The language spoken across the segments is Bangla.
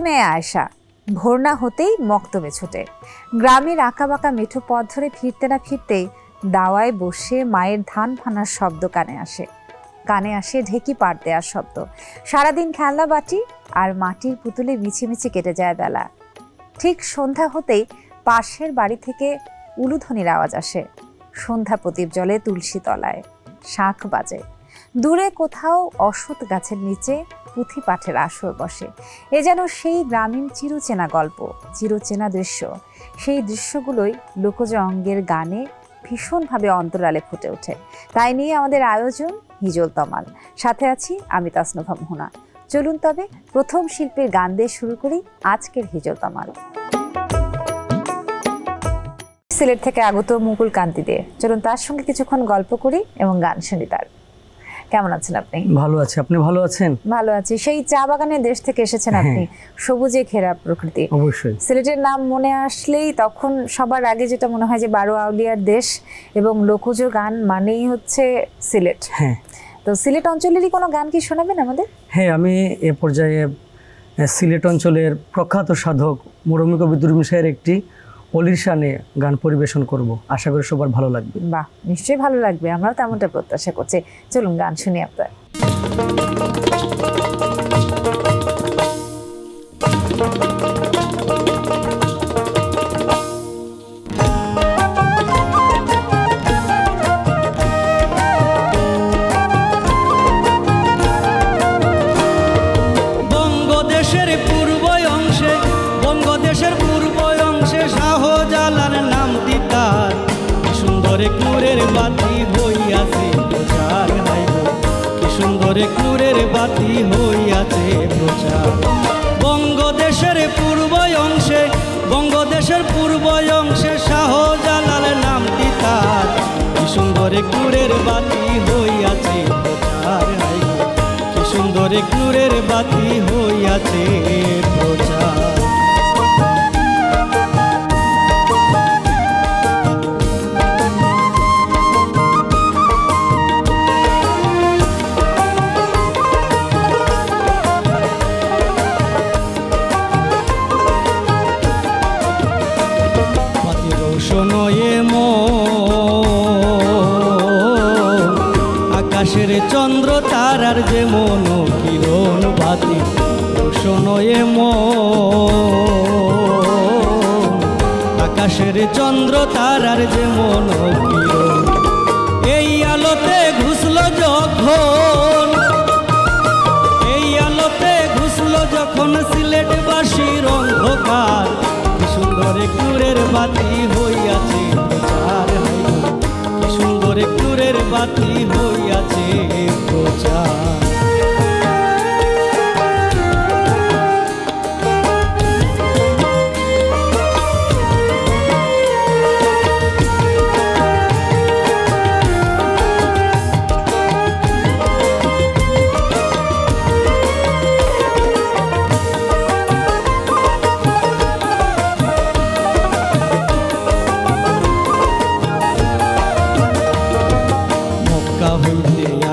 মেয়ে আয়েশা ভোর না হতেই মক্তবে ছোটে। গ্রামের আঁকাবাঁকা মেঠো পথ ধরে ফিরতে না ফিরতেই দাওয়ায় বসে মায়ের ধান ফানার শব্দ কানে আসে ঢেকি পাট দেওয়ার শব্দ। সারাদিন খেলনা বাটি আর মাটির পুতুলে মিছিমিছি কেটে যায় বেলা। ঠিক সন্ধ্যা হতেই পাশের বাড়ি থেকে উলুধ্বনির আওয়াজ আসে। সন্ধ্যা প্রদীপ জ্বলে তুলসী তলায়, শাঁখ বাজে। দূরে কোথাও অশ্বত্থ গাছের নিচে পুঁথি পাঠের আসর বসে। এ যেন সেই গ্রামীণ চিরচেনা গল্প, চিরচেনা দৃশ্য। সেই দৃশ্যগুলোই লোকজ অঙ্গের গানে ভীষণভাবে অন্তরালে ফুটে ওঠে। তাই নিয়ে আমাদের আয়োজন হিজল তমাল। সাথে আছি আমি তাসনুভা মোহনা। চলুন তবে প্রথম শিল্পীর গান দিয়ে শুরু করি আজকের হিজল তমাল। সিলেট থেকে আগত মুকুল কান্তি দে, চলুন তার সঙ্গে কিছুক্ষণ গল্প করি এবং গান শুনি তার। কেমন আছেন আপনি? ভালো আছি, আপনি ভালো আছেন? ভালো আছি। সেই চা বাগানের দেশ থেকে এসেছেন আপনি, সবুজে ঘেরা প্রকৃতি। অবশ্যই সিলেটের নাম মনে আসলেই তখন সবার আগে যেটা মনে হয় যে 12 আউলিয়ার দেশ এবং লোকজ গান মানেই হচ্ছে সিলেট। হ্যাঁ, তো সিলেট অঞ্চলেরই কোনো গান কি শোনাবেন আমাদের? হ্যাঁ, আমি এ পর্যায়ে সিলেট অঞ্চলের প্রখ্যাত সাধক মুরব্বী কবি দুরবীন শাহের একটি অলির শানে গান পরিবেশন করব। আশা করি সবার ভালো লাগবে। বাহ, নিশ্চয়ই ভালো লাগবে, আমরাও তেমনটা প্রত্যাশা করছি। চলুন গান শুনি আপনার। কুরের বাতি হইয়াছে প্রচার, কি সুন্দরে কুরের বাতি হইয়াছে প্রচার। বঙ্গদেশের পূর্ব অংশে শাহজালাল নামটি তার, কি সুন্দরে কুরের বাতি হইয়াছে প্রচার, কি সুন্দরে কুরের বাতি হইয়াছে প্রচার। আকাশের চন্দ্র তারার যে মন কিরণ বাতি, শোনয়ে আকাশের চন্দ্র তারার যে মন কিরণ। এই আলোতে ঘুষলো যখন সিলেটবাসীর অন্ধকার, কি সুন্দরে কুরের বাতি হইয়াছে প্রচার, কি সুন্দরে কুরের বাতি হইয়াছে প্রচার।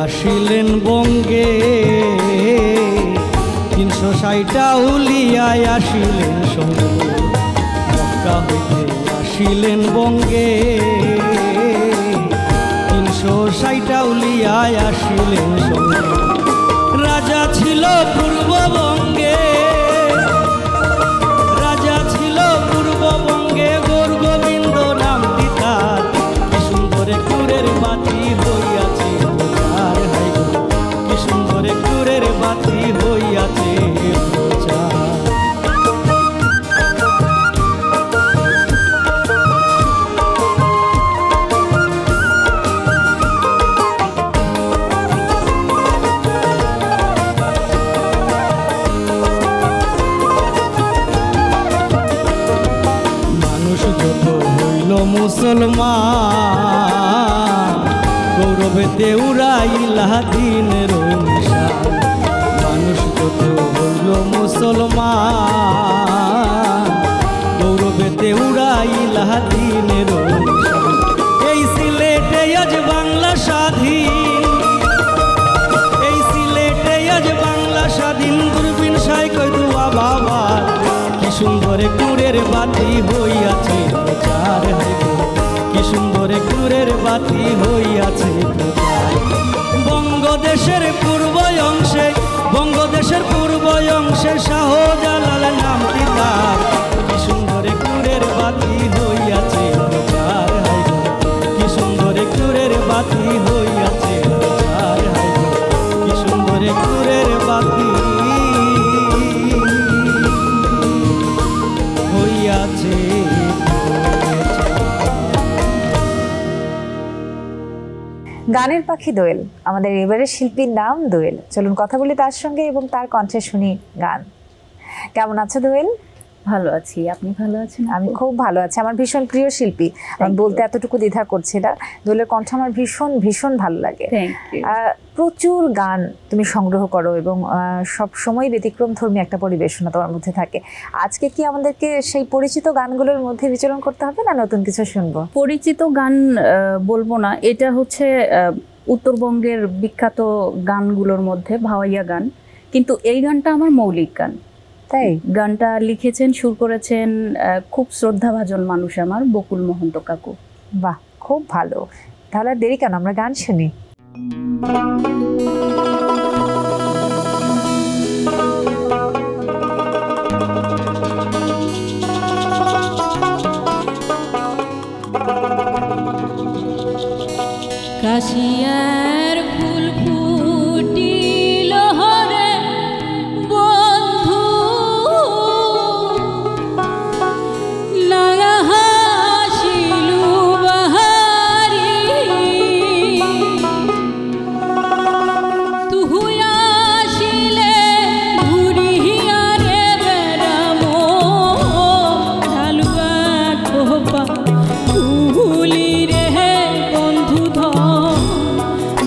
আসিলেন বঙ্গে 360 আউলিয়ায় আসিলেন সঙ্গে, মক্কা হইতে আসিলেন বঙ্গে 360 আউলিয়ায় আসিলেন সঙ্গে। রাজা ছিল পূর্ববঙ্গে, গৌর গোবিন্দ নামটি তার, কি সুন্দরে কুরের বাতি হইয়াছে প্রচার, কি সুন্দরে কুরের বাতি হইয়াছে প্রচার। মানুষ যত হইল মুসলমান, গৌরবেতে উড়াইলা দিনের নিশান। মানুষ যত হইল মুসলমান, গৌরবেতে উড়াইলা দিনের নিশান। এই সিলেটে আজ বাংলা স্বাধীন, এই সিলেটে আজ বাংলা স্বাধীন। দুরবীন শাহ কই দুয়া বাবার, কুরের বাতি হইয়াছে প্রচার, কি সুন্দর কুরের বাতি হইয়াছে প্রচার। বঙ্গদেশের পূর্ব অংশে, বঙ্গদেশের পূর্ব অংশে শাহজালাল নামটি তার, কি সুন্দর কুরের বাতি হইয়াছে প্রচার, কি সুন্দর কুরের বাতি হইয়াছে প্রচার, কি সুন্দর কুরের বাতি হইয়াছে। গানের পাখি দোয়েল, আমাদের এবারের শিল্পীর নাম দোয়েল। চলুন কথা বলি তার সঙ্গে এবং তার কণ্ঠে শুনি গান। কেমন আছো দোয়েল? ভালো আছি, আপনি ভালো আছেন? আমি খুব ভালো আছি। আমার ভীষণ প্রিয় শিল্পী, আমি বলতে এতটুকু দ্বিধা করছি না। দোয়েলের কণ্ঠ আমার ভীষণ ভীষণ ভালো লাগে। প্রচুর গান তুমি সংগ্রহ করো এবং সব সময় ব্যতিক্রমধর্মী একটা পরিবেশনা তোমার মধ্যে থাকে। আজকে কি আমাদেরকে সেই পরিচিত গানগুলোর মধ্যে বিচরণ করতে হবে না নতুন কিছু শুনবো? পরিচিত গান বলবো না, এটা হচ্ছে উত্তরবঙ্গের বিখ্যাত গানগুলোর মধ্যে ভাওয়াইয়া গান, কিন্তু এই গানটা আমার মৌলিক গান। তাই? গানটা লিখেছেন, সুর করেছেন খুব শ্রদ্ধাভাজন মানুষ আমার, বকুল মহন্ত কাকু। বাহ, খুব ভালো। তাহলে আর দেরি কেন, আমরা গান শুনি। কাশিয়ার ফুল ফুটিল হরে বন্ধু, নয়া হাসিলু বাহারি, তুহু আসিলে ঘুরিয়া রে বেড়ামো, ঢালুয়া খোপা ফুলি রে বন্ধু ধন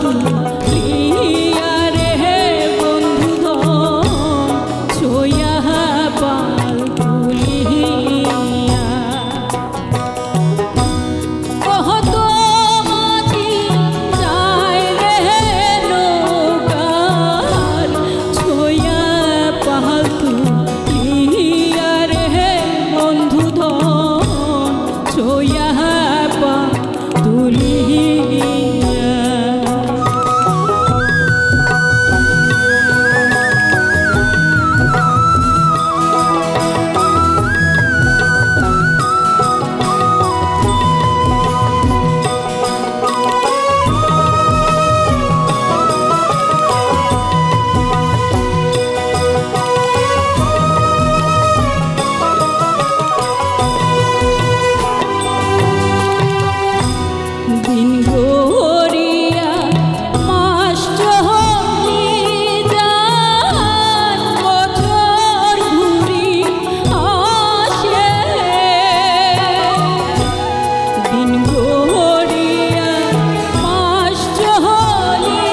তুলিয়া রে বন্ধু ধন ছোয়া পাল তুলিয়া কত মাঝি যায় রে নৌকার ছোয়া পাল তুলিয়া রে বন্ধু ধন ছোয়া পাল তুলিয়া দিন গড়িয়া মাস চলি যায় বছর ঘুরি আসে দিন গড়িয়া মাস চলি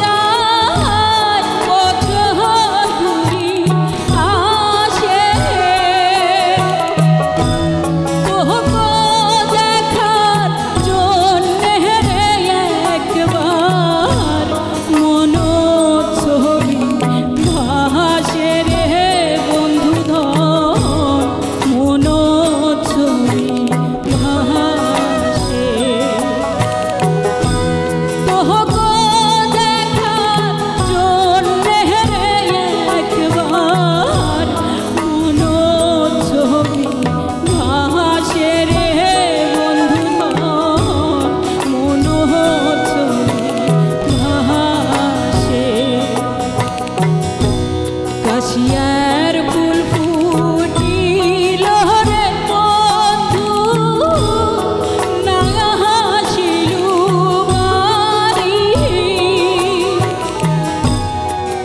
যায় বছর ঘুরি আসে তোহকো দেখার জন্যে রে একবার মনোচ্ছবি ভাসে রে বন্ধু ধন মনোচ্ছবি ভাসে তোহকো দেখার জন্যে রে একবার মনোচ্ছবি ভাসে রে বন্ধু ধন মনোচ্ছবি ভাসে কাশিয়ার ফুল ফুটিল রে বন্ধু না হাসিলু বাড়ি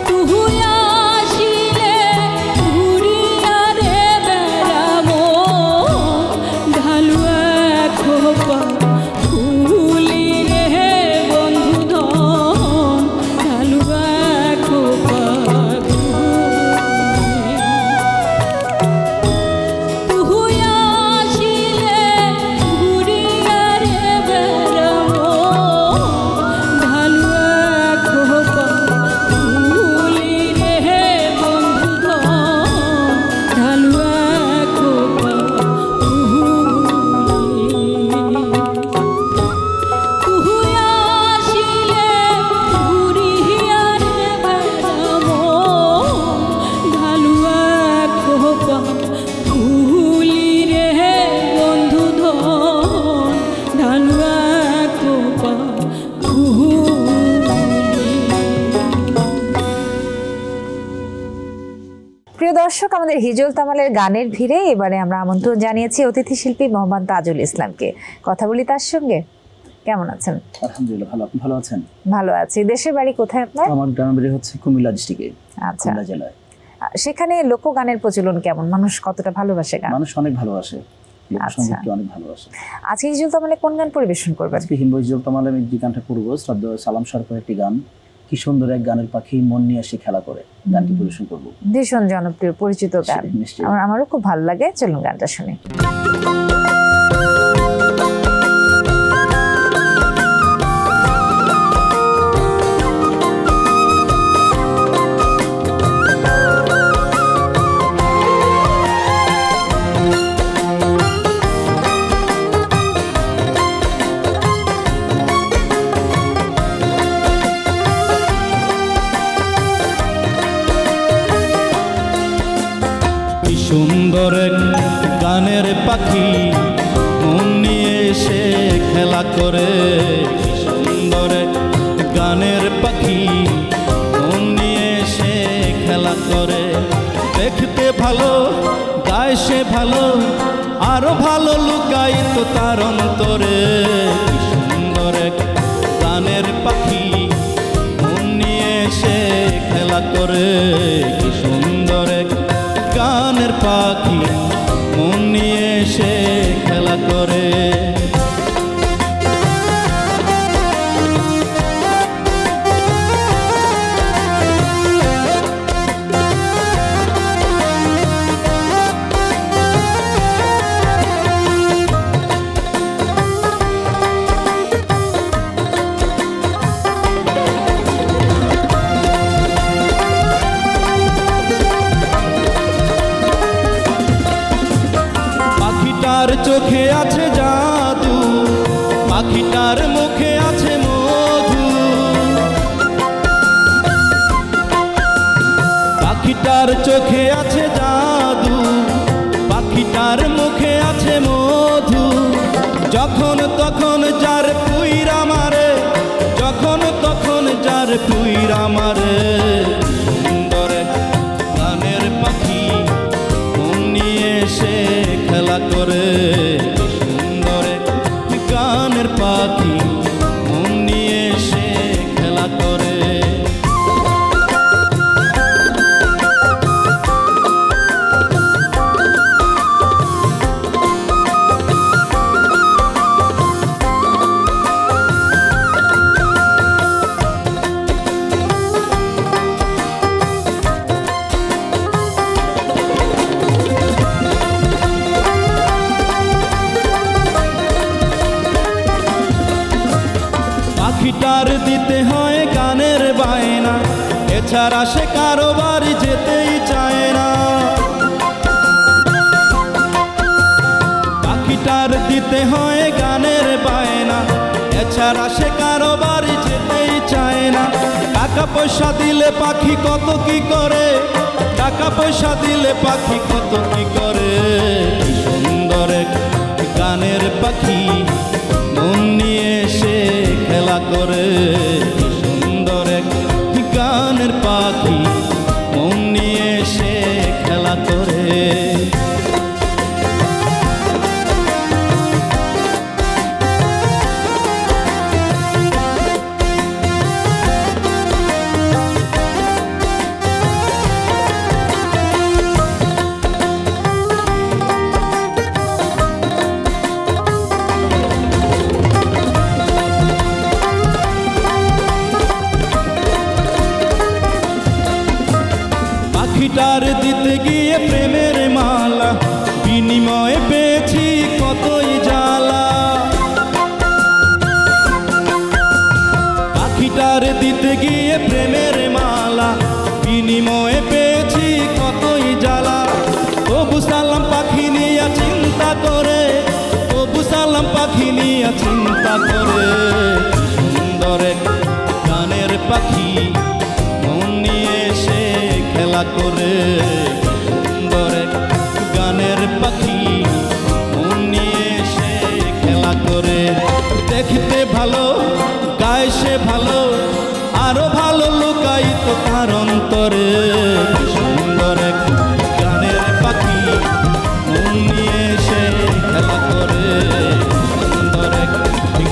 তুই আসিলে ঘুরিয়া রে বেড়াবো ঢালুয়া খোপা ফুলি রে বন্ধু ধন ঢালুয়া খোপা তুই আসিলে ঘুরিয়া রে বেড়াবো ঢালুয়া খোপা ফুলি রে বন্ধু ধন ঢালুয়া খোপা তুই আসিলে ঘুরিয়া রে বেড়াবো ঢালুয়া খোপা ফুলি রে বন্ধু ধন ঢালুয়া খোপা প্রিয় দর্শক, আমাদের হিজল তামালের গানের ভিড়ে এবারে আমরা আমন্ত্রণ জানিয়েছি অতিথি শিল্পী মোহাম্মদ তাজুল ইসলামকে। কথা বলি তার সঙ্গে। কেমন আছেন? আলহামদুলিল্লাহ ভালো। আপনি ভালো আছেন? ভালো আছি। দেশের বাড়ি কোথায় আপনার? আমার গ্রামের বাড়ি হচ্ছে কুমিল্লা ডিস্ট্রিক্টে, আচ্ছা, কুমিল্লা জেলায়। সেখানে লোকগানের প্রচলন কেমন? মানুষ কতটা ভালোবাসে গান? মানুষ অনেক ভালোবাসে, লোকসঙ্গীতকে অনেক ভালোবাসে। আজকে হিজল তামালে কোন গান পরিবেশন করবেন? আজকে হিন্দু হিজল তামালে আমি যে গানটা করবো, শ্রদ্ধেয় সালাম সরকার একটি গান, কি সুন্দর এক গানের পাখি মন নিয়ে এসে খেলা করে, গানটি পরিবেশন করবো। ভীষণ জনপ্রিয় পরিচিত গান, নিশ্চয়ই। আমারও খুব ভালো লাগে। চলুন গানটা শুনি। সুন্দর এক গানের পাখি মন নিয়ে এসে খেলা করে, কি সুন্দর এক গানের পাখি মন নিয়ে এসে খেলা করে। দেখতে ভালো, গায় সে ভালো, আরো ভালো লুকাই তো তার অন্তরে। কি সুন্দর এক গানের পাখি মন নিয়ে এসে খেলা করে, কি সুন্দর এক গানের পাখি মন নিয়ে এসে খেলা করে। চোখে আছে জাদু, পাখিটার মুখে আছে মধু। পাখিটার চোখে আছে জাদু, পাখিটার মুখে আছে মধু। যখন তখন যার পুইরা মারে, যখন তখন যার পুইরা মারে। সুন্দর গানের পাখি মন নিয়ে সে খেলা করে। সুন্দর গানের পাখি মন নিয়ে সে খেলা করে। পাখিটার দিতে হয় গানের বায়না, এছাড়া সে কারো বাড়ি যেতেই চায় না। পাখিটার দিতে হয় গানের বায়না, এছাড়া সে কারো বাড়ি যেতেই চায় না। টাকা পয়সা দিলে পাখি কত কি করে, টাকা পয়সা দিলে পাখি কত কি করে। সুন্দর গানের পাখি মন নিয়ে সে খেলা করে। সুন্দর গানের পাখি মন নিয়ে সে খেলা করে। পাখিটার দিতে গিয়ে প্রেমের মালা, বিনিময়ে পেয়েছি কতই জ্বালা। পাখিটার দিতে গিয়ে প্রেমের মালা, বিনিময়ে পেয়েছি কতই জ্বালা। তবু সালাম পাখি নিয়ে চিন্তা করে, তবু সালাম পাখি নিয়ে চিন্তা করে। সুন্দর গানের পাখি মন নিয়ে সে খেলা করে। সুন্দর গানের পাখি মন নিয়ে সে খেলা করে। দেখতে ভালো, গায়ে সে ভালো, আরো ভালো লুকায়িত তার অন্তরে। সুন্দর গানের পাখি মন নিয়ে সে খেলা করে। সুন্দর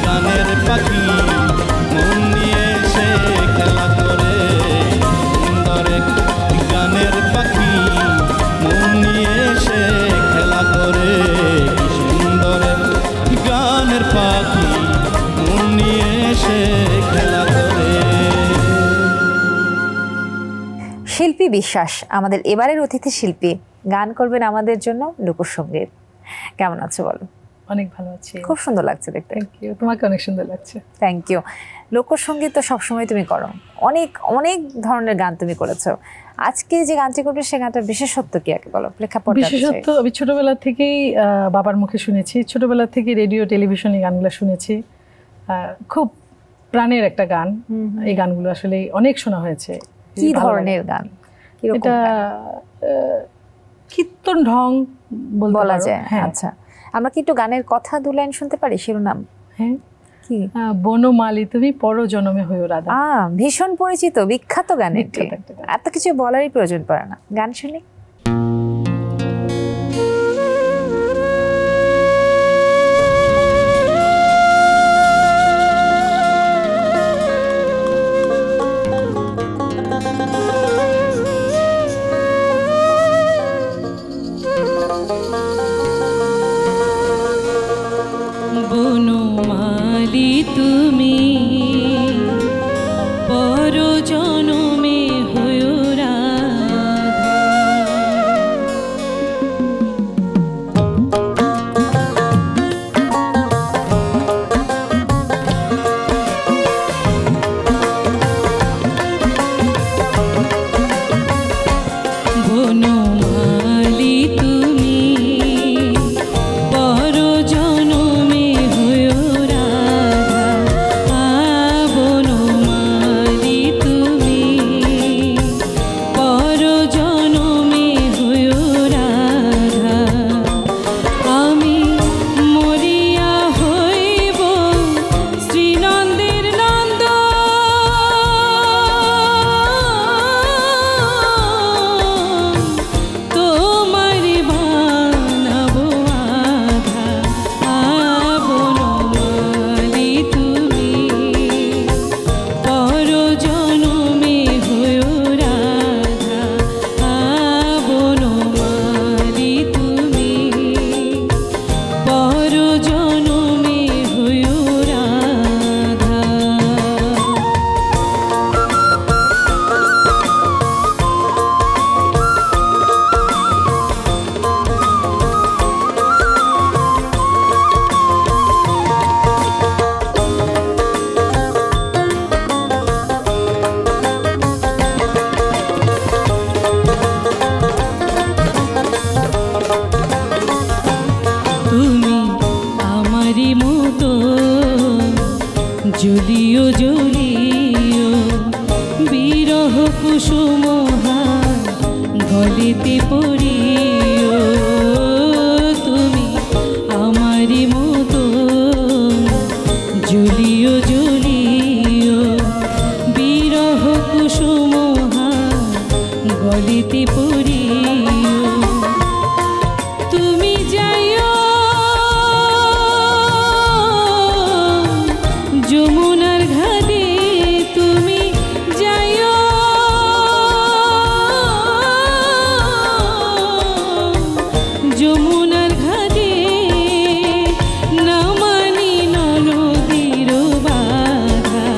গানের পাখি মন নিয়ে সে খেলা করে। সুন্দর গানের পাখি মন নিয়ে সে খেলা করে। সুন্দর গানের পাখি মন নিয়ে সে খেলা করে। শিল্পী বিশ্বাস আমাদের এবারের অতিথি শিল্পী, গান করবেন আমাদের জন্য লোকসঙ্গীত। কেমন আছো বলো? অনেক ভালো আছি। খুব সুন্দর লাগছে দেখতে। থ্যাংক ইউ, তোমাকে অনেক সুন্দর লাগছে। Thank you. লোকসঙ্গীত তো সবসময় তুমি করো, অনেক অনেক ধরনের গান তুমি করেছো। আজকে যে গানটি করবে সে গানটার বিশেষত্ব কি আগে বলো? প্রেক্ষাপট। বিশেষত্ব আমি ছোটবেলা থেকেই বাবার মুখে শুনেছি, ছোটবেলা থেকে রেডিও টেলিভিশনে গানগুলো শুনেছি। খুব প্রাণের একটা গান। এই গানগুলো আসলে অনেক শোনা হয়েছে। কি ধরনের গান? এটা কীর্তন ঢং বলা যায়। আচ্ছা, আমরা কি একটু গানের কথা দু লাইন শুনতে পারি? শিরোনাম? হ্যাঁ। কি? বনমালী তুমি পরজনমে হইও রাধা। ভীষণ পরিচিত, বিখ্যাত গান। এত কিছু বলারই প্রয়োজন পড়ে না, গান শুনি। বনমালী তুমি পরজনমে হইও রাধা। জ্বলিও বিরহ কুসুম গলিতে পড়িও তুমি আমারি মতো জ্বলিও জ্বলিও বিরহ কুসুম গলিতে পড়িও তুমি যাইও যমুনার ঘাটে তুমি যাইও যমুনার ঘাটে না মানি নদীর বাধা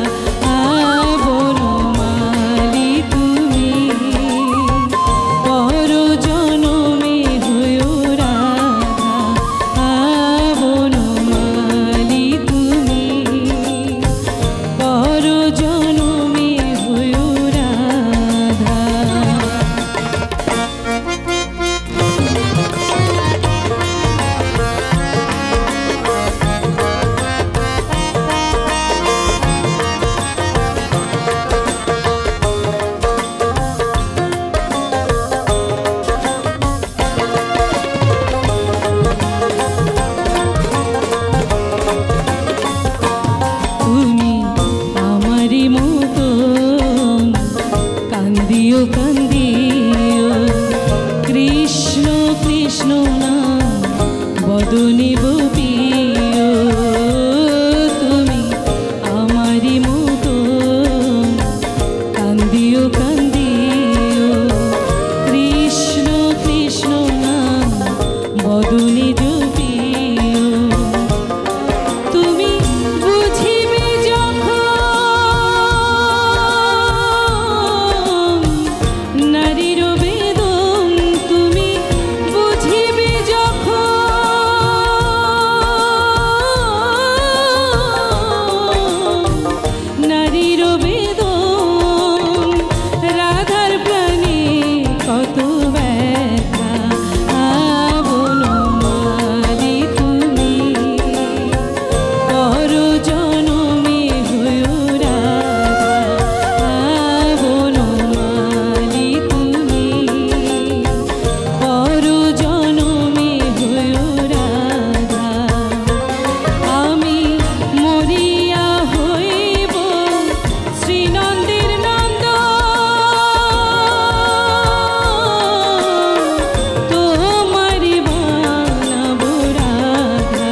বনমালী তুমি পর জনমে হইও রাধা বনমালী তুমি পর জনমে হইও রাধা। তুমি আমারি মতো কান্দিও কান্দিও কৃষ্ণ কৃষ্ণ নাম বদনে বপিও তুমি আমারি মতো কান্দিও কান্দিও কৃষ্ণ কৃষ্ণ নাম বদনে জপিও তুমি বুঝিবে যখন নারীর বেদন তুমি বুঝিবে যখন নারীর বেদন রাধার প্রাণে কত ব্যথা বনমালী তুমি পর জনমে হইও রাধা বনমালী তুমি পর জনমে হইও রাধা। আমি মরিয়া হইব শ্রীনন্দের নন্দ তোমারি বানাবো রাধা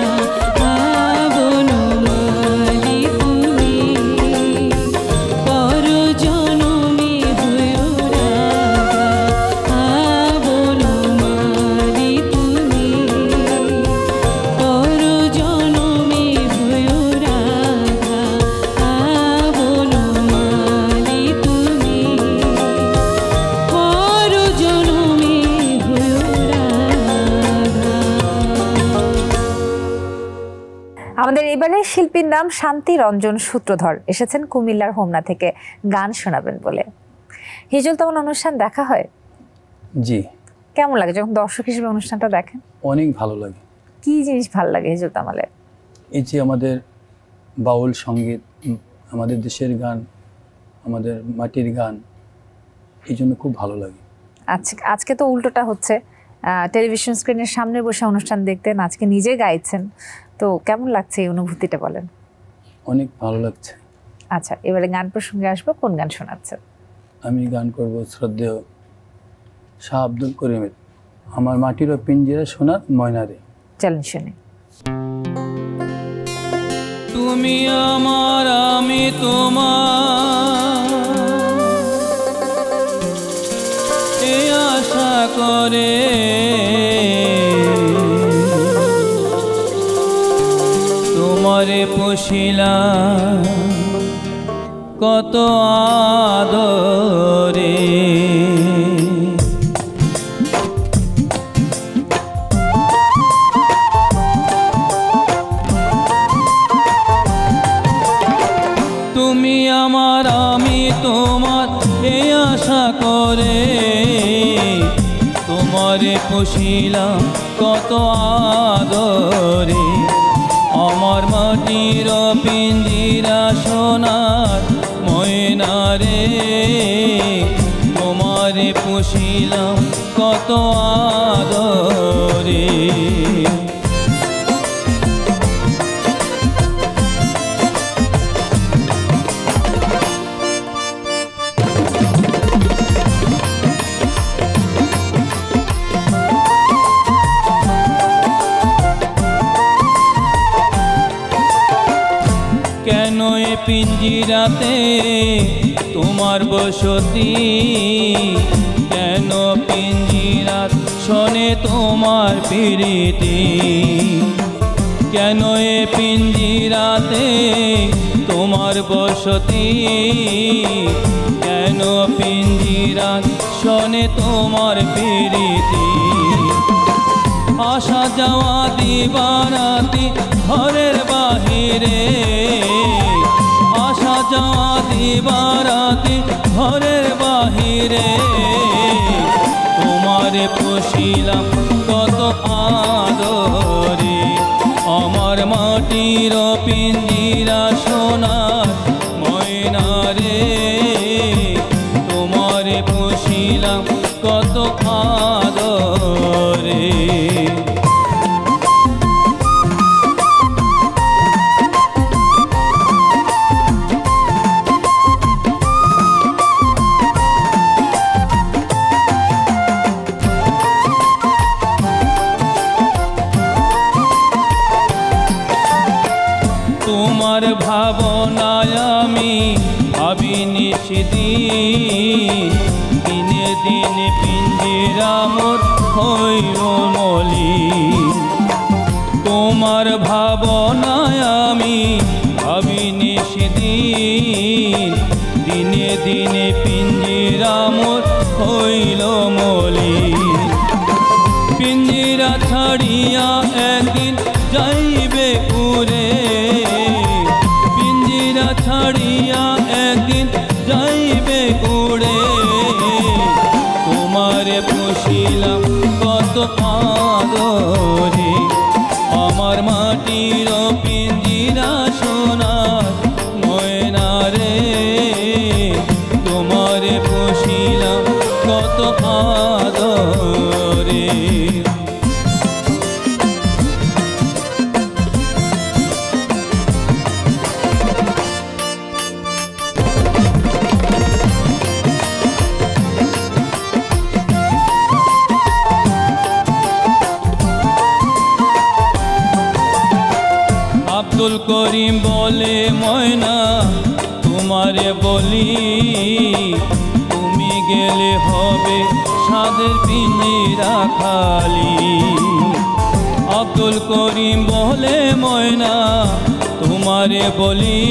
বনমালী তুমি পর জনমে হইও রাধা বনমালী তুমি পর জনমে হইও রাধা বনমালী তুমি পর জনমে হইও রাধা। আমাদের এবারে শিল্পীর নাম শান্তি রঞ্জন সূত্রধর, এসেছেন কুমিল্লার হোমনা থেকে, গান শোনাবেন বলে। হিজল তখন অনুষ্ঠান দেখা হয়, জি কেমন লাগে যখন দর্শক হিসেবে অনুষ্ঠানটা দেখেন? অনেক ভালো লাগে। কি জিনিস ভালো লাগে হিজল তামালের? এই যে আমাদের বাউল সঙ্গীত, আমাদের দেশের গান, আমাদের মাটির গান, এই জন্য খুব ভালো লাগে। আজকে তো উল্টোটা হচ্ছে, টেলিভিশন স্ক্রিনের সামনে বসে অনুষ্ঠান দেখতেন, আজকে নিজে গাইছেন, তো কেমন লাগছে এই অনুভূতিটা বলেন? অনেক ভালো লাগছে। আচ্ছা, এবারে গান প্রসঙ্গে আসবো, কোন গান শোনাচ্ছেন? আমি গান করব শ্রদ্ধেয় শাহ আব্দুল করিমের আমার মাটির পিঞ্জিরা সোনার ময়নারে। চলেন শুনি। তুমি আমার আমি তোমার এ আশা করে তোমারে পুষিলাম কত আদরে। তুমি আমার আমি তোমার এই আশা করে তোমারে পুষিলাম কত আদরে। আমার মাটির পিঞ্জিরা সোনার রে তোমারে পুষিলাম কত আদরে। কেন এ পিঞ্জিরাতে তোমার বসতি, কেন পিঞ্জিরাত শোনে তোমার প্রীতি, কেন এ পিঞ্জিরাতে তোমার বসতি, কেন পিঞ্জিরাত শোনে তোমার প্রীতি। আসা যাওয়া দিবারাতি ঘরের বাহিরে, আসা যাওয়া দিবারাতি ঘরের বাহিরে, তোমারে পুষিলাম কত আদরে। আমার মাটির পিঞ্জিরা সোনার ময়না রে তোমারে পুষিলাম কত আদরে। তোমার ভাবনায় আমি ভাবি নিশিদিন, দিনে দিনে পিঞ্জিরা মোর হইল মলিন। তোমার ভাবনায় আমি ভাবি নিশিদিন, দিনে দিনে পিঞ্জিরা মোর হইল মলিন। পিঞ্জিরা ছাড়িয়া একদিন যাইবে উড়ে, পিঞ্জিরা ছাড়িয়া একদিন যাইবে উড়ে। তোমারে পুষিলাম কত আদরে, আমার মাটির পিঞ্জিরা সোনার ময়না রে তোমারে পুষিলাম কত আদরে। আব্দুল করিম বলে ময়না তোমারে বলি, তুমি গেলে হবে সাদের পিঞ্জিরা খালি। আব্দুল করিম বলে ময়না তোমারে বলি,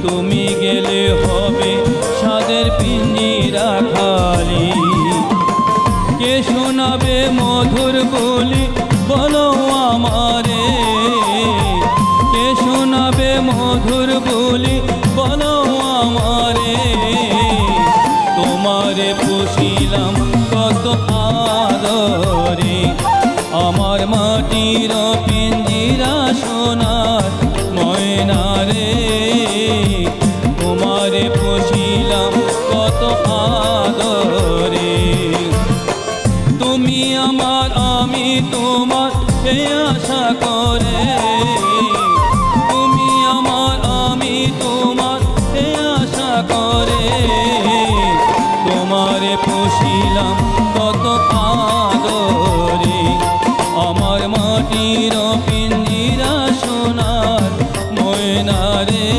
তুমি গেলে হবে সাদের পিঞ্জিরা খালি। কে শোনাবে মধুর বলি বলো আমারে, কে শোনাবে মধুর বলি বলো আমারে। তোমারে পুষিলাম কত আদরে, আমার মাটির পিঞ্জিরা সোনার ময়না রে তোমারে পুষিলাম কত আদরে। তুমি আমার আমি তোমার এই আশা করে, তুমি আমার আমি তোমার এই আশা করে। তোমারে পুষিলাম কত আদরে, আমার মাটির পিঞ্জিরা সোনার ময়না রে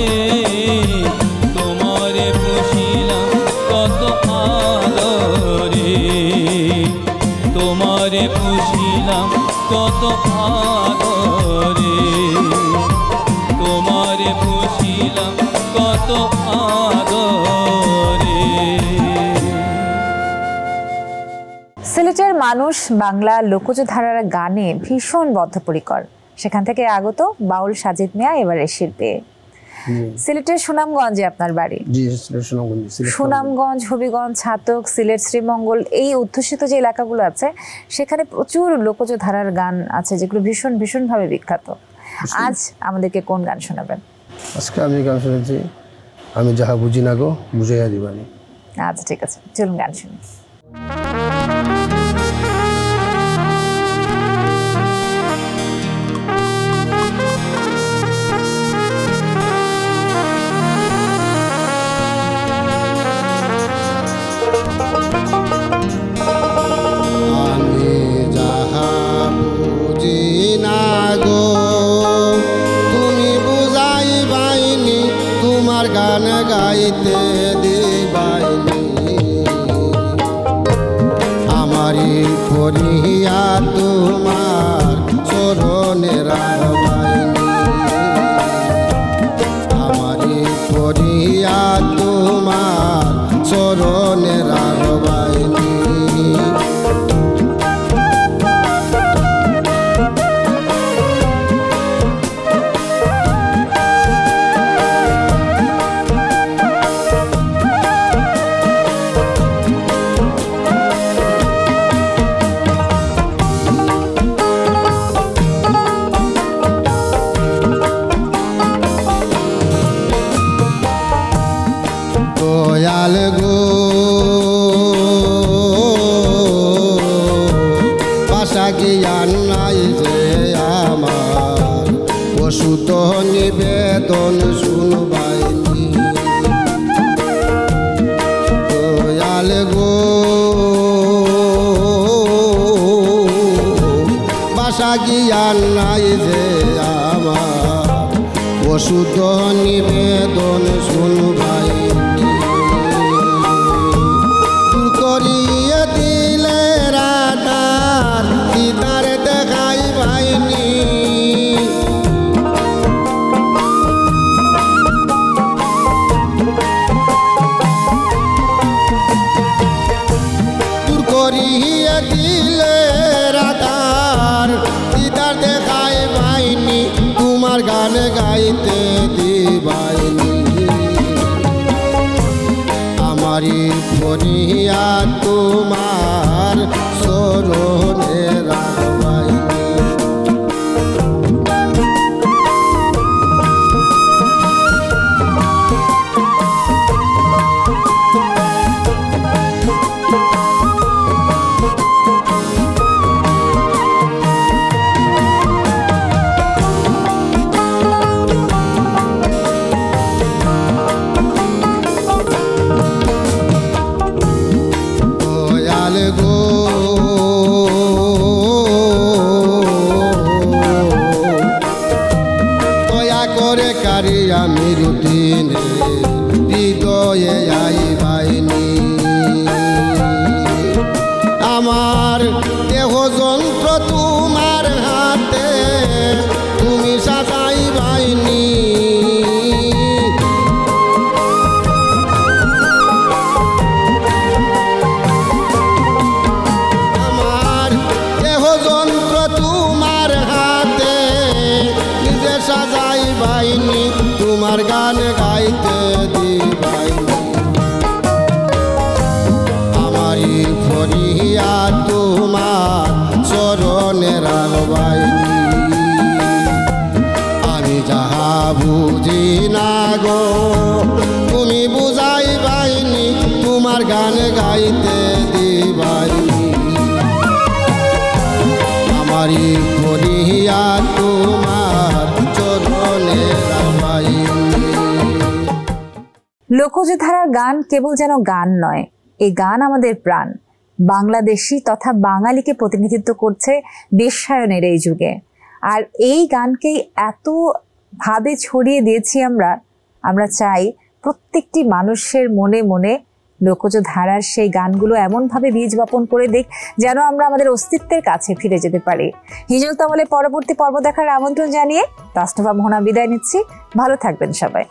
তোমারে পুষিলাম কত আদরে, তোমারে পুষিলাম কত আদরে, তোমারে পুষিলাম কত আদরে। সিলেটের মানুষ বাংলা লোকজ ধারার গানে ভীষণ বদ্ধপরিকর। সেখান থেকে আগত বাউল সাজিদ মিয়া এবারে শিল্পী। সিলেটের সুনামগঞ্জে আপনার বাড়ি? জি, সুনামগঞ্জ। সুনামগঞ্জ, হবিগঞ্জ, ছাতক, সিলেট, শ্রীমঙ্গল এই অধ্যুষিত যে এলাকাগুলো আছে সেখানে প্রচুর লোকজ ধারার গান আছে যেগুলো ভীষণ ভীষণভাবে বিখ্যাত। আজ আমাদেরকে কোন গান শোনাবেন? আজকে আমি গান শুনেছি আমি যাহা বুঝি না গো বুঝাইয়া দিবানি। আচ্ছা ঠিক আছে, চলুন গান শুনি। আমি যাহা বুঝি না গো তুমি বুঝাই বাইনি, তোমার গান গাইতে দিবাইনি। আমারি করিয়া তোমার চরণে রাখবাইনি, আমারি করিয়া তোমার চরণে রাখবাইনি। দয়াল গো ভাষা জ্ঞান নাই যে আমার, ওষুধ নিবেদন শুনবাইনি। দয়াল গো ভাষা জ্ঞান নাই যে আমার, ওষুধ নিবেদন শুনবাইনি। করিয়ে দিলে রাধার দিদার দেখাই বাইনি, দূর করিয়ে দিলে রাধার দিদার দেখাই বাইনি, তোমার গান গাইতে দিবাইনি। আমারি করিয়া তোমার চরণে রাখবাইনি। দয়াল গো দয়া করে কারি আমি রুটিনে হৃদয়ে আইবাইনি। আমার দেহ যন্ত্র তোমার হাতে তুমি সাজাইবাইনি। আমার দেহ যন্ত্র তোমার হাতে নিজে সাজাইবাইনি, তোমার গান গাইতে দিবাইনি। আমারি ফরিয়া তোমার চরণে রাখবাইনি। আমি যাহা বুঝি না গো তুমি বুঝাইবাইনি, তোমার গান গাইতে দিবাইনি। আমারি ফরিয়া তোমার চরণে রাখবাইনি। লোকজ ধারার গান কেবল যেন গান নয়, এই গান আমাদের প্রাণ। বাংলাদেশি তথা বাঙালিকে প্রতিনিধিত্ব করছে বিশ্বায়নের এই যুগে। আর এই গানকেই এত ভাবে ছড়িয়ে দিয়েছি আমরা চাই প্রত্যেকটি মানুষের মনে মনে লোকজ ধারার সেই গানগুলো এমনভাবে বীজ বপন করে দিক যেন আমরা আমাদের অস্তিত্বের কাছে ফিরে যেতে পারি। হিজল তামলের পরবর্তী পর্ব দেখার আমন্ত্রণ জানিয়ে তাসনুভা মোহনা বিদায় নিচ্ছি। ভালো থাকবেন সবাই।